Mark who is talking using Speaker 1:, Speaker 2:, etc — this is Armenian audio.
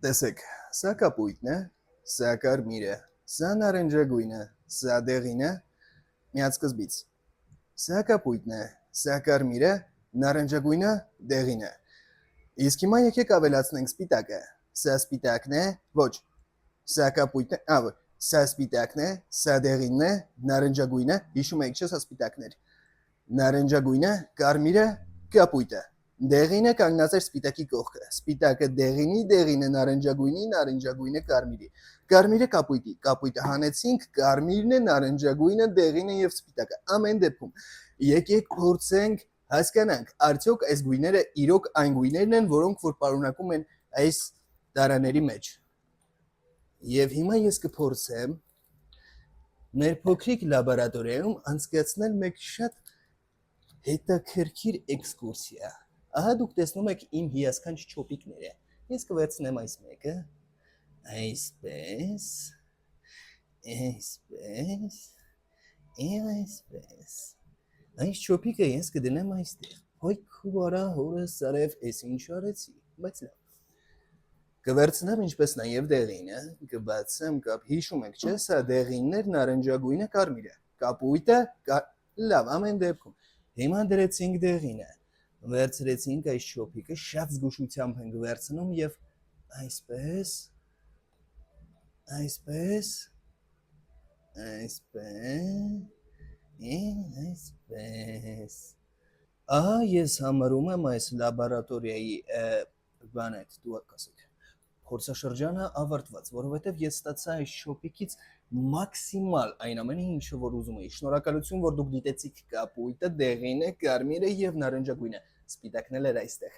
Speaker 1: Տեսեք, սա կապույտն է, սա կարմիր է, սա նարնջագույն է, սա դեղին է, միածկզբից։ Սա կապույտն է, սա կարմիր է, նարնջագույնը դեղին է։ Իսկ հիմա եկեք ավելացնենք սպիտակը։ Սա սպիտակն է, ոչ, սա կապույտն է, ոչ, սա սպիտակն է, սա դեղինն է, նարնջագույնը, հիշում եք չէ, սա սպիտակն էր։ Նարնջագույնը, կարմիրը, կապույտը։ Դեղինը կանգնած էր սպիտակի կողքը, սպիտակը դեղինի, դեղինը նարնջագույնի, նարնջագույնը կարմիրի, կարմիրը կապույտի, կապույտը հանեցինք, կարմիրն է, նարնջագույնը, դեղինը եւ սպիտակը։ Ամեն դեպքում եկեք փորձենք հասկանանք, արդյոք այս գույները իրոք այն գույներն են, որոնք որ պարունակում են այս տարաների մեջ։ Եվ հիմա ես կփորձեմ մեր փոքրիկ լաբորատորիայում անցկացնել մեկ շատ հետաքրքիր էքսկուրսիա։ Ահա դուք տեսնում եք իմ հիասքանչ չոպիկները։ Ես կվերցնեմ այս մեկը, այսպես, այսպես, եւ այսպես։ Այս չոպիկը ես կդնեմ այստեղ։ Ոյ քուարա հորս արև, ես ինչ արեցի, բայց լավ։ Կվերցնեմ ինչպես նաև դեղինը, կբացեմ կապ, հիշում եք չէ, սա դեղինն էր, նարնջագույնը, կարմիրը, կապույտը, լավ, ամեն դեպքում։ Հիմա դրեցինք դեղինը, վերցրեցինք այս չոպիկը, շատ զգուշությամբ ենք վերցնում եւ այսպես, այսպես, այսպես, այսպես։ Ահա ես համարում եմ այս լաբորատորիայի բանետ, դու ասեք, փորձաշրջանը ավարտված, որովհետև ես ստացա այս շոպիկից մաքսիմալ այն ամենը, ինչը որ ուզում էի։ Շնորհակալություն, որ դուք դիտեցիք կապույտը, դեղինը, կարմիրը եւ նարնջագույնը։ Սպիտակն էլ էր այստեղ։